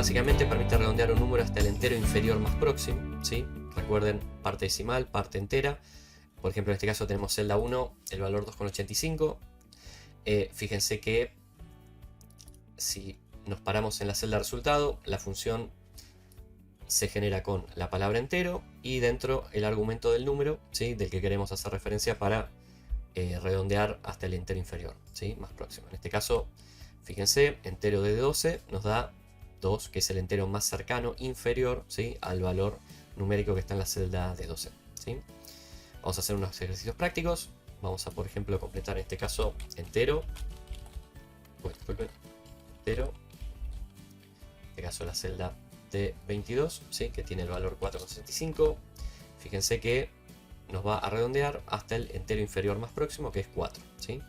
básicamente permite redondear un número hasta el entero inferior más próximo, ¿sí? Recuerden, parte decimal, parte entera. Por ejemplo, en este caso tenemos celda 1, el valor 2,85. Fíjense que si nos paramos en la celda resultado, la función se genera con la palabra entero y dentro el argumento del número, ¿sí? Del que queremos hacer referencia para redondear hasta el entero inferior, ¿sí? Más próximo. En este caso, fíjense, entero de 12 nos da 2, que es el entero más cercano, inferior, ¿sí? Al valor numérico que está en la celda de 12, ¿sí? Vamos a hacer unos ejercicios prácticos. Vamos a, por ejemplo, completar en este caso entero. Entero. En este caso la celda de 22, ¿sí? Que tiene el valor 4,65. Fíjense que nos va a redondear hasta el entero inferior más próximo, que es 4, ¿sí?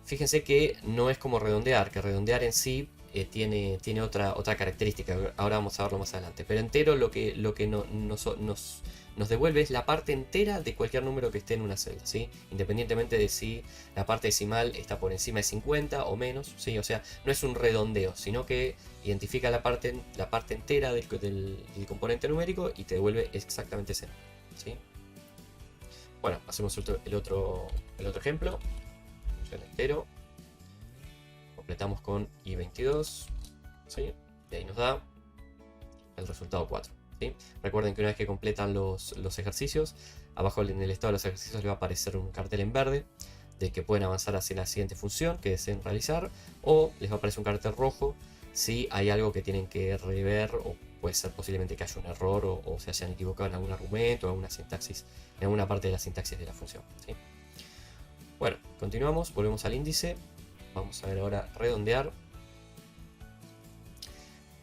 Fíjense que no es como redondear, que redondear en sí tiene otra característica. Ahora vamos a verlo más adelante. Pero entero lo que nos devuelve es la parte entera de cualquier número que esté en una celda, ¿sí? Independientemente de si la parte decimal está por encima de 50 o menos, ¿sí? O sea, no es un redondeo, sino que identifica la parte entera del componente numérico y te devuelve exactamente ese número, ¿sí? Bueno, hacemos el otro ejemplo. Función entero. Completamos con i22, ¿sí? Y ahí nos da el resultado 4, ¿sí? Recuerden que una vez que completan los ejercicios, abajo en el estado de los ejercicios les va a aparecer un cartel en verde de que pueden avanzar hacia la siguiente función que deseen realizar, o les va a aparecer un cartel rojo si hay algo que tienen que rever, o puede ser posiblemente que haya un error o se hayan equivocado en algún argumento o alguna sintaxis, en alguna parte de la sintaxis de la función, ¿sí? Bueno, continuamos, volvemos al índice. Vamos a ver ahora redondear.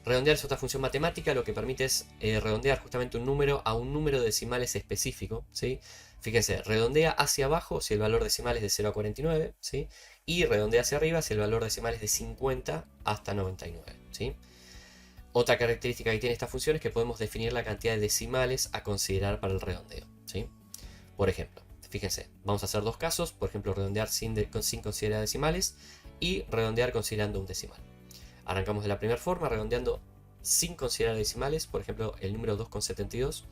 Redondear es otra función matemática, lo que permite es redondear justamente un número a un número de decimales específico, ¿sí? Fíjense, redondea hacia abajo si el valor decimal es de 0 a 49, ¿sí? Y redondea hacia arriba si el valor decimal es de 50 hasta 99, ¿sí? Otra característica que tiene esta función es que podemos definir la cantidad de decimales a considerar para el redondeo, ¿sí? Por ejemplo, fíjense, vamos a hacer dos casos. Por ejemplo, redondear sin considerar decimales y redondear considerando un decimal. Arrancamos de la primera forma, redondeando sin considerar decimales. Por ejemplo, el número 2,72.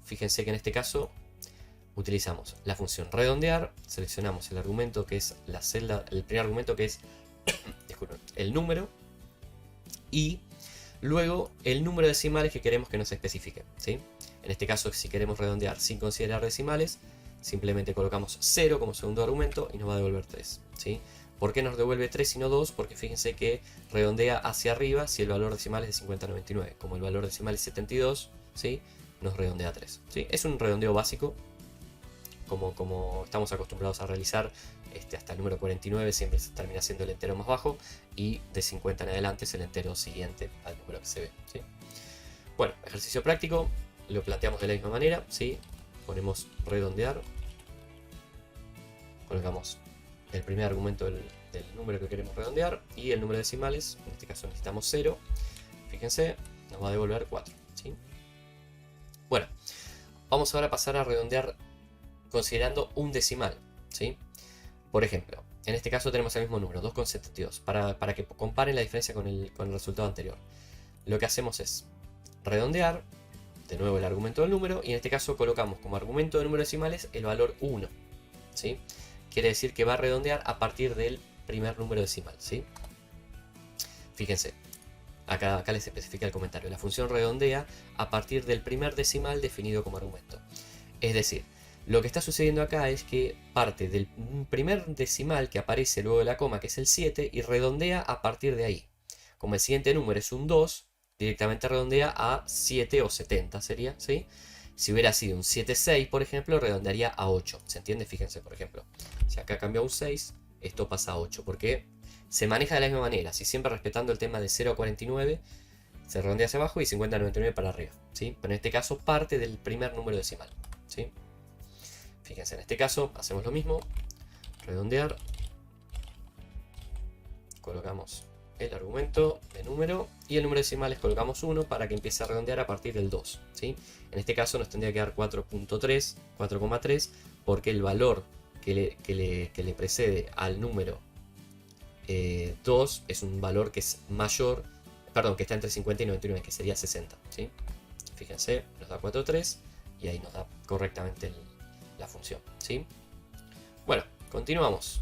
Fíjense que en este caso utilizamos la función redondear. Seleccionamos el argumento que es la celda, el primer argumento que es disculpen, el número. Y luego el número de decimales que queremos que nos especifique, ¿sí? En este caso, si queremos redondear sin considerar decimales, simplemente colocamos 0 como segundo argumento y nos va a devolver 3, ¿sí? ¿Por qué nos devuelve 3 y no 2? Porque fíjense que redondea hacia arriba si el valor decimal es de 50 a 99. Como el valor decimal es 72, ¿sí? Nos redondea 3, ¿sí? Es un redondeo básico, como estamos acostumbrados a realizar. Hasta el número 49 siempre se termina siendo el entero más bajo, y de 50 en adelante es el entero siguiente al número que se ve, ¿sí? Bueno, ejercicio práctico, lo planteamos de la misma manera, ¿sí? Ponemos redondear, colocamos el primer argumento del número que queremos redondear y el número de decimales, en este caso necesitamos 0, fíjense, nos va a devolver 4, ¿sí? Bueno, vamos ahora a pasar a redondear considerando un decimal, ¿sí? Por ejemplo, en este caso tenemos el mismo número, 2,72, para que comparen la diferencia con el resultado anterior. Lo que hacemos es redondear, de nuevo el argumento del número, y en este caso colocamos como argumento de número decimales el valor 1, ¿sí? Quiere decir que va a redondear a partir del primer número decimal, ¿sí? Fíjense, acá les especifica el comentario. La función redondea a partir del primer decimal definido como argumento. Es decir, lo que está sucediendo acá es que parte del primer decimal que aparece luego de la coma, que es el 7, y redondea a partir de ahí. Como el siguiente número es un 2, directamente redondea a 7 o 70 sería, ¿sí? Si hubiera sido un 7,6, por ejemplo, redondearía a 8. ¿Se entiende? Fíjense, por ejemplo. Si acá cambia un 6, esto pasa a 8. Porque se maneja de la misma manera. Si siempre respetando el tema de 0 a 49, se redondea hacia abajo y 50 a 99 para arriba, ¿sí? Pero en este caso parte del primer número decimal, ¿sí? Fíjense, en este caso hacemos lo mismo. Redondear. Colocamos el argumento de número y el número decimal colocamos 1 para que empiece a redondear a partir del 2, ¿sí? En este caso nos tendría que dar 4.3, 4,3, porque el valor que le precede al número 2 es un valor que es mayor, perdón, que está entre 50 y 99, que sería 60, ¿sí? Fíjense, nos da 4,3 y ahí nos da correctamente la función, ¿sí? Bueno, continuamos.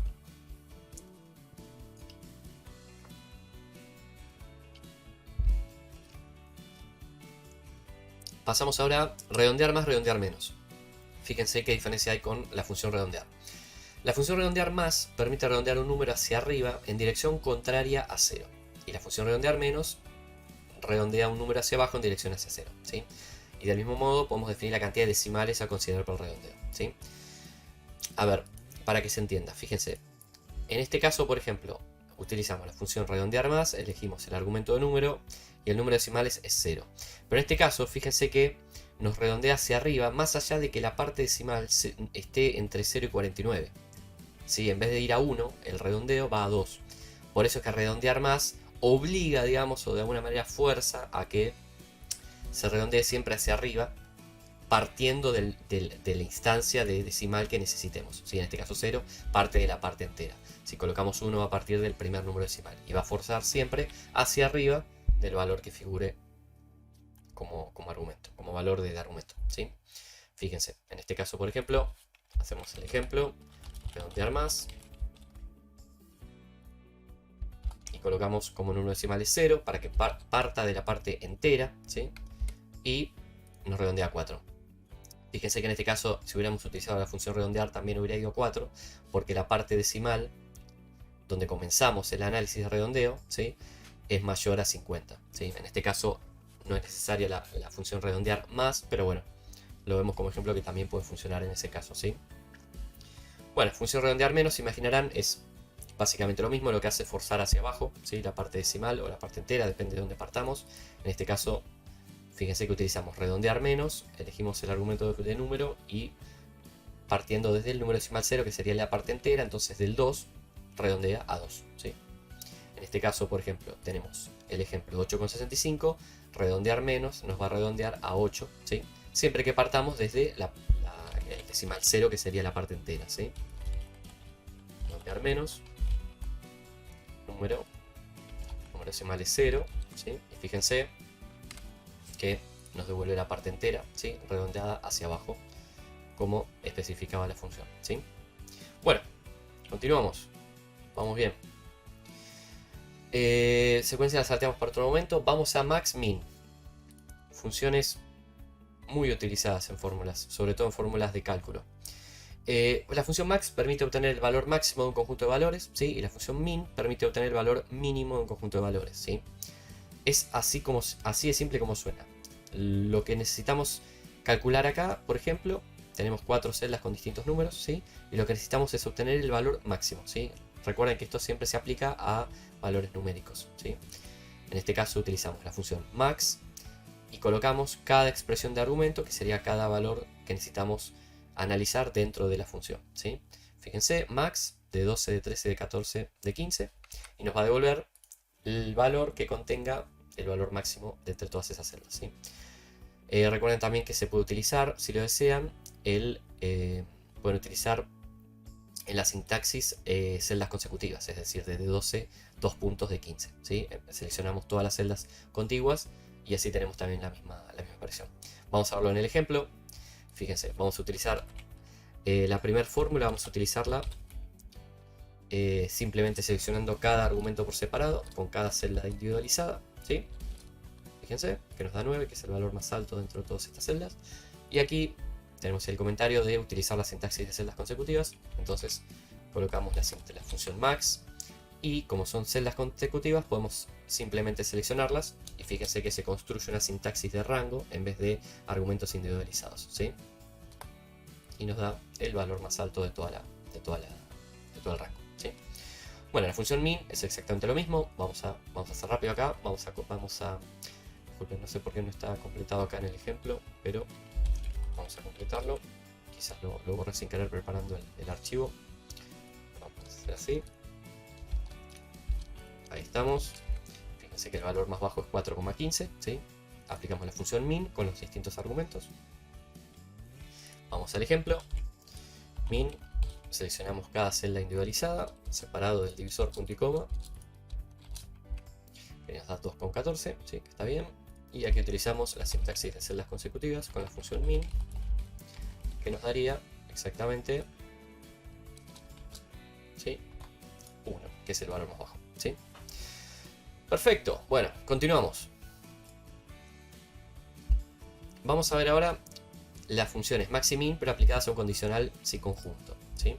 Pasamos ahora a redondear más, redondear menos. Fíjense qué diferencia hay con la función redondear. La función redondear más permite redondear un número hacia arriba en dirección contraria a 0. Y la función redondear menos redondea un número hacia abajo en dirección hacia 0, ¿sí? Y del mismo modo podemos definir la cantidad de decimales a considerar para el redondeo, ¿sí? A ver, para que se entienda, fíjense. En este caso, por ejemplo, utilizamos la función redondear más, elegimos el argumento de número y el número de decimales es 0. Pero en este caso, fíjense que nos redondea hacia arriba más allá de que la parte decimal esté entre 0 y 49. ¿Sí? En vez de ir a 1, el redondeo va a 2. Por eso es que redondear más obliga, digamos, o de alguna manera fuerza a que se redondee siempre hacia arriba, partiendo de la instancia de decimal que necesitemos. ¿Sí? En este caso 0 parte de la parte entera. Si colocamos 1 va a partir del primer número decimal y va a forzar siempre hacia arriba del valor que figure como argumento, como valor de argumento, ¿sí? Fíjense, en este caso, por ejemplo, hacemos el ejemplo, redondear más, y colocamos como número decimal es 0 para que parta de la parte entera, ¿sí? Y nos redondea a 4. Fíjense que en este caso, si hubiéramos utilizado la función redondear, también hubiera ido a 4, porque la parte decimal, donde comenzamos el análisis de redondeo, ¿sí?, es mayor a 50, ¿sí? En este caso no es necesaria la función redondear más, pero bueno, lo vemos como ejemplo que también puede funcionar en ese caso, ¿sí? Bueno, función redondear menos, se imaginarán, es básicamente lo mismo, lo que hace forzar hacia abajo, ¿sí?, la parte decimal o la parte entera, depende de dónde partamos. En este caso, fíjense que utilizamos redondear menos, elegimos el argumento de número y partiendo desde el número decimal 0, que sería la parte entera, entonces del 2 redondea a 2, ¿sí? En este caso, por ejemplo, tenemos el ejemplo de 8,65, redondear menos nos va a redondear a 8, ¿sí?, siempre que partamos desde el decimal 0, que sería la parte entera, ¿sí? Redondear menos, número decimal es 0, ¿sí? Y fíjense que nos devuelve la parte entera, ¿sí?, redondeada hacia abajo, como especificaba la función, ¿sí? Bueno, continuamos, vamos bien. Secuencia la salteamos para otro momento. Vamos a max min. Funciones muy utilizadas en fórmulas, sobre todo en fórmulas de cálculo. La función max permite obtener el valor máximo de un conjunto de valores, ¿sí?, y la función min permite obtener el valor mínimo de un conjunto de valores, ¿sí? Es así de simple como suena. Lo que necesitamos calcular acá, por ejemplo, tenemos 4 celdas con distintos números, ¿sí?, y lo que necesitamos es obtener el valor máximo, ¿sí? Recuerden que esto siempre se aplica a valores numéricos, ¿sí? En este caso utilizamos la función max y colocamos cada expresión de argumento, que sería cada valor que necesitamos analizar dentro de la función, ¿sí? Fíjense, max de 12, de 13, de 14, de 15, y nos va a devolver el valor que contenga el valor máximo de entre todas esas celdas, ¿sí? Recuerden también que se puede utilizar, si lo desean, pueden utilizar en la sintaxis celdas consecutivas, es decir, desde 12, 2 puntos de 15, ¿sí? Seleccionamos todas las celdas contiguas y así tenemos también la misma expresión. Vamos a verlo en el ejemplo. Fíjense, vamos a utilizar la primera fórmula, vamos a utilizarla simplemente seleccionando cada argumento por separado, con cada celda individualizada, ¿sí? Fíjense que nos da 9, que es el valor más alto dentro de todas estas celdas. Y aquí tenemos el comentario de utilizar la sintaxis de celdas consecutivas. Entonces colocamos la función max y como son celdas consecutivas podemos simplemente seleccionarlas y fíjense que se construye una sintaxis de rango en vez de argumentos individualizados, ¿sí? Y nos da el valor más alto de todo el rango, ¿sí? Bueno, la función min es exactamente lo mismo. Vamos a hacer rápido acá. Disculpen, no sé por qué no está completado acá en el ejemplo, pero vamos a completarlo. Quizás lo borré sin querer preparando el archivo. Vamos a hacer así. Ahí estamos. Fíjense que el valor más bajo es 4,15, ¿sí? Aplicamos la función min con los distintos argumentos. Vamos al ejemplo. Min, seleccionamos cada celda individualizada, separado del divisor punto y coma. que nos da 2,14, ¿sí? Que está bien. Y aquí utilizamos la sintaxis de celdas consecutivas con la función min, que nos daría exactamente, ¿sí? 1, que es el valor más bajo, ¿sí? Perfecto, bueno, continuamos. Vamos a ver ahora las funciones max y min, pero aplicadas a un condicional si conjunto, ¿sí?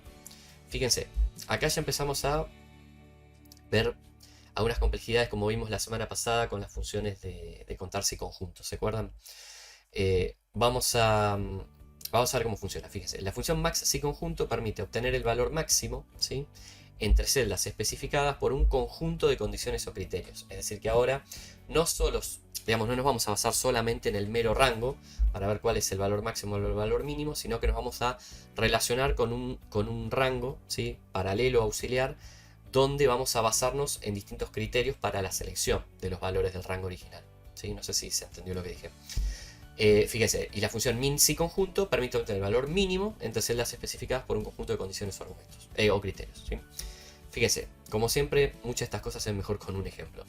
Fíjense, acá ya empezamos a ver algunas complejidades como vimos la semana pasada con las funciones de contar si conjunto, ¿se acuerdan? Vamos a ver cómo funciona. Fíjense, la función max si conjunto permite obtener el valor máximo, ¿sí?, entre celdas especificadas por un conjunto de condiciones o criterios. Es decir, que ahora no solo, digamos, no nos vamos a basar solamente en el mero rango para ver cuál es el valor máximo o el valor mínimo, sino que nos vamos a relacionar con un rango, ¿sí?, paralelo auxiliar, donde vamos a basarnos en distintos criterios para la selección de los valores del rango original, ¿sí? No sé si se entendió lo que dije. Fíjense, y la función min si conjunto permite obtener el valor mínimo entre celdas especificadas por un conjunto de condiciones o argumentos, o criterios, ¿sí? Fíjense, como siempre, muchas de estas cosas es mejor con un ejemplo.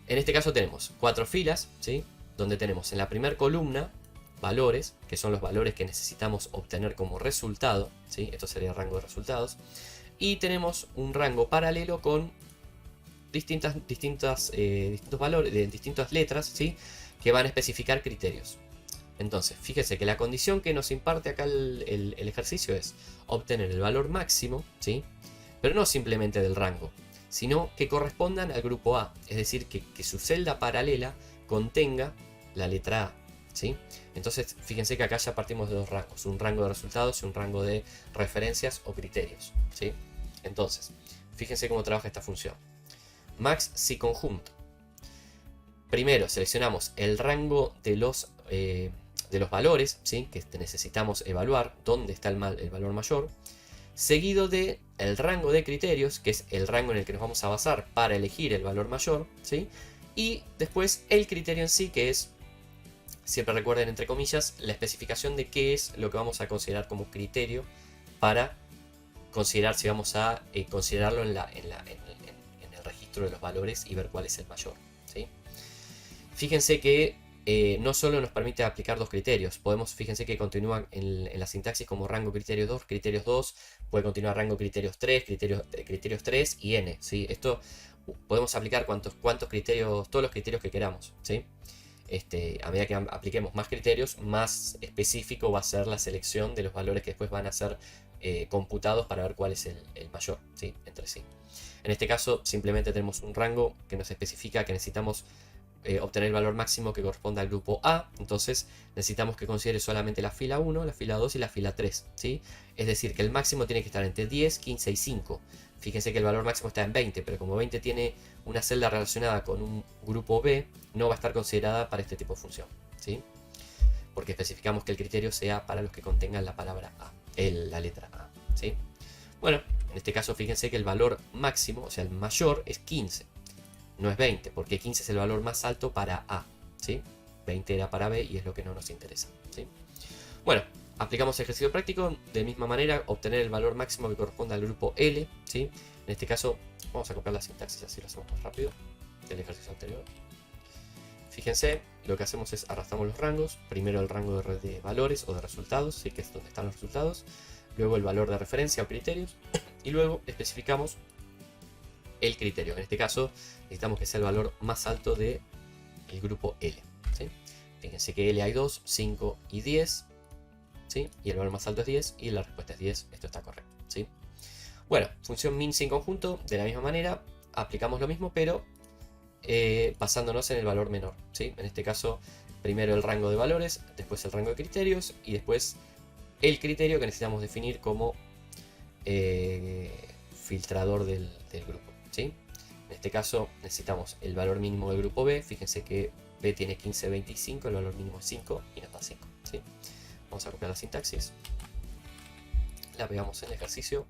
En este caso tenemos 4 filas, ¿sí?, donde tenemos en la primera columna valores, que son los valores que necesitamos obtener como resultado, ¿sí? Esto sería el rango de resultados. Y tenemos un rango paralelo con distintos valores, de distintas letras, ¿sí?, que van a especificar criterios. Entonces, fíjese que la condición que nos imparte acá el ejercicio es obtener el valor máximo, ¿sí?, pero no simplemente del rango, sino que correspondan al grupo A, es decir, que su celda paralela contenga la letra A, ¿sí? Entonces, fíjense que acá ya partimos de dos rangos, un rango de resultados y un rango de referencias o criterios, ¿sí? Entonces, fíjense cómo trabaja esta función. Max si conjunto. Primero seleccionamos el rango de los valores, ¿sí?, que necesitamos evaluar, dónde está el valor mayor, seguido de el rango de criterios, que es el rango en el que nos vamos a basar para elegir el valor mayor, ¿sí?, y después el criterio en sí, que es, siempre recuerden entre comillas, la especificación de qué es lo que vamos a considerar como criterio para considerar si vamos a considerarlo en el registro de los valores y ver cuál es el mayor, ¿sí? Fíjense que no solo nos permite aplicar dos criterios, fíjense que continúan en la sintaxis como rango criterios 2, puede continuar rango criterios 3, criterios 3 y n, ¿sí? Esto podemos aplicar cuantos criterios, todos los criterios que queramos, ¿sí? A medida que apliquemos más criterios, más específico va a ser la selección de los valores que después van a ser computados para ver cuál es el mayor, ¿sí?, entre sí. En este caso simplemente tenemos un rango que nos especifica que necesitamos obtener el valor máximo que corresponde al grupo A, entonces necesitamos que considere solamente la fila 1, la fila 2 y la fila 3, ¿sí? Es decir, que el máximo tiene que estar entre 10, 15 y 5. Fíjense que el valor máximo está en 20, pero como 20 tiene una celda relacionada con un grupo B, no va a estar considerada para este tipo de función, ¿sí?, porque especificamos que el criterio sea para los que contengan la palabra A, la letra A, ¿sí? Bueno, en este caso fíjense que el valor máximo, o sea el mayor, es 15. No es 20, porque 15 es el valor más alto para A, ¿sí? 20 era para B y es lo que no nos interesa, ¿sí? Bueno, aplicamos el ejercicio práctico de misma manera, obtener el valor máximo que corresponde al grupo L, ¿sí? En este caso, vamos a copiar la sintaxis, así lo hacemos más rápido del ejercicio anterior. Fíjense, lo que hacemos es arrastramos los rangos, primero el rango de valores o de resultados, ¿sí?, que es donde están los resultados, luego el valor de referencia o criterios, y luego especificamos el criterio. En este caso necesitamos que sea el valor más alto del grupo L, ¿sí? Fíjense que L hay 2, 5 y 10, ¿sí?, y el valor más alto es 10 y la respuesta es 10, esto está correcto, ¿sí? Bueno, función min sin conjunto, de la misma manera aplicamos lo mismo, pero basándonos en el valor menor, ¿sí? En este caso primero el rango de valores, después el rango de criterios y después el criterio que necesitamos definir como filtrador del grupo, ¿sí? En este caso necesitamos el valor mínimo del grupo B. Fíjense que B tiene 15, 25, el valor mínimo es 5 y nos da 5, ¿sí? Vamos a copiar la sintaxis, la pegamos en el ejercicio,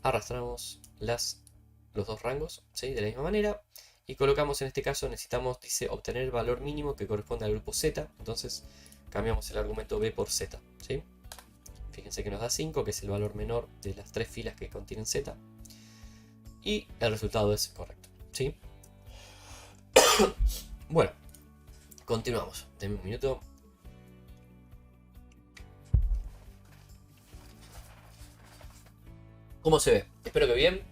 arrastramos los dos rangos, ¿sí?, de la misma manera, y colocamos, en este caso necesitamos, dice, obtener el valor mínimo que corresponde al grupo Z, entonces cambiamos el argumento B por Z, ¿sí? Fíjense que nos da 5, que es el valor menor de las 3 filas que contienen Z. Y el resultado es correcto, ¿sí? Bueno, continuamos. Denme un minuto. ¿Cómo se ve? Espero que bien.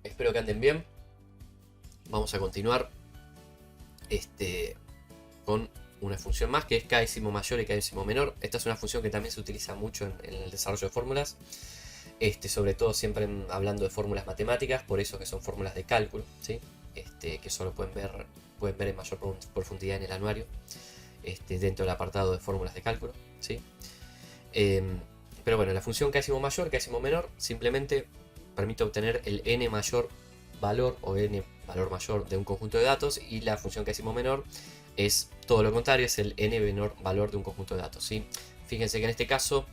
Espero que anden bien. Vamos a continuar con una función más que es k décimo mayor y k décimo menor. Esta es una función que también se utiliza mucho en el desarrollo de fórmulas. Sobre todo siempre hablando de fórmulas matemáticas, por eso que son fórmulas de cálculo, ¿sí? Que solo pueden ver en mayor profundidad en el anuario, dentro del apartado de fórmulas de cálculo, ¿sí? Pero bueno, la función k décimo mayor, k décimo menor, simplemente permite obtener el n mayor valor o n valor mayor de un conjunto de datos, y la función k décimo menor es todo lo contrario, es el n menor valor de un conjunto de datos, ¿sí? Fíjense que en este caso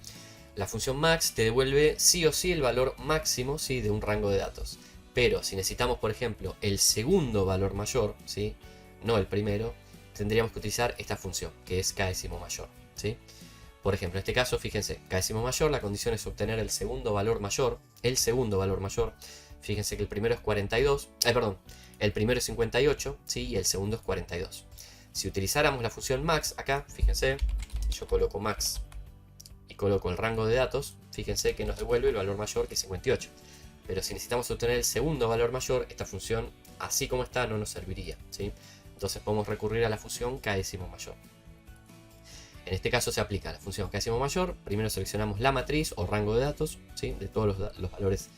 la función max te devuelve sí o sí el valor máximo, ¿sí?, de un rango de datos. Pero si necesitamos, por ejemplo, el segundo valor mayor, ¿sí?, no el primero, tendríamos que utilizar esta función, que es k décimo mayor, ¿sí? Por ejemplo, en este caso, fíjense, k décimo mayor, la condición es obtener el segundo valor mayor. Fíjense que el primero es 42, el primero es 58, ¿sí?, y el segundo es 42. Si utilizáramos la función max acá, fíjense, yo coloco max y coloco el rango de datos, fíjense que nos devuelve el valor mayor, que es 58. Pero si necesitamos obtener el segundo valor mayor, esta función, así como está, no nos serviría, ¿sí? Entonces podemos recurrir a la función k décimo mayor. En este caso se aplica la función k décimo mayor. Primero seleccionamos la matriz o rango de datos, ¿sí?, de todos los valores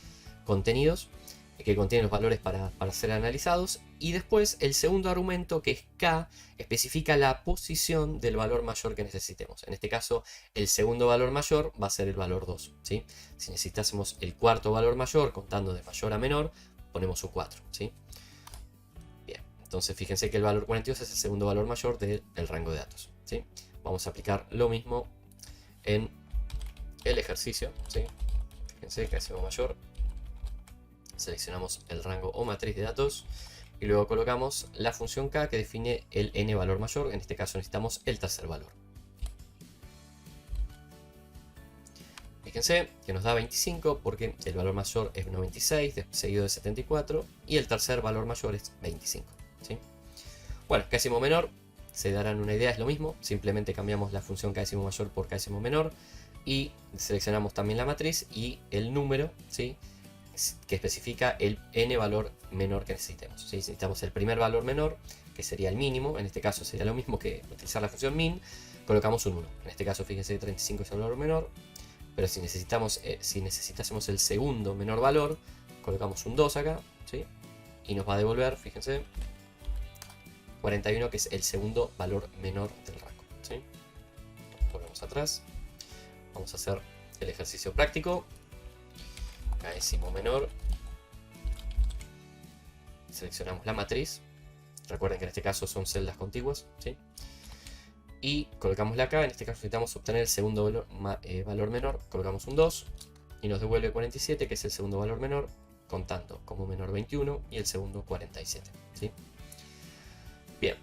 contenidos, que contienen los valores para ser analizados, y después el segundo argumento, que es k, especifica la posición del valor mayor que necesitemos. En este caso el segundo valor mayor va a ser el valor 2, ¿sí? Si necesitásemos el cuarto valor mayor, contando de mayor a menor, ponemos un 4, ¿sí? Bien, entonces fíjense que el valor 42 es el segundo valor mayor del rango de datos, ¿sí? Vamos a aplicar lo mismo en el ejercicio, ¿sí? Fíjense que hacemos mayor. Seleccionamos el rango o matriz de datos y luego colocamos la función k, que define el n valor mayor. En este caso necesitamos el tercer valor. Fíjense que nos da 25 porque el valor mayor es 96, seguido de 74, y el tercer valor mayor es 25, ¿sí? Bueno, k décimo menor, se darán una idea, es lo mismo. Simplemente cambiamos la función k décimo mayor por k décimo menor y seleccionamos también la matriz y el número, ¿sí?, que especifica el n valor menor que necesitemos, ¿sí? Necesitamos el primer valor menor, que sería el mínimo. En este caso sería lo mismo que utilizar la función min. Colocamos un 1. En este caso fíjense que 35 es el valor menor. Pero si necesitásemos el segundo menor valor, colocamos un 2 acá, ¿sí?, y nos va a devolver, fíjense, 41, que es el segundo valor menor del rango, ¿sí? Volvemos atrás. Vamos a hacer el ejercicio práctico. K décimo menor. Seleccionamos la matriz. Recuerden que en este caso son celdas contiguas, ¿sí? Y colocamos la K. En este caso necesitamos obtener el segundo valor menor. Colocamos un 2 y nos devuelve 47, que es el segundo valor menor, contando como menor 21 y el segundo 47, ¿sí? Bien.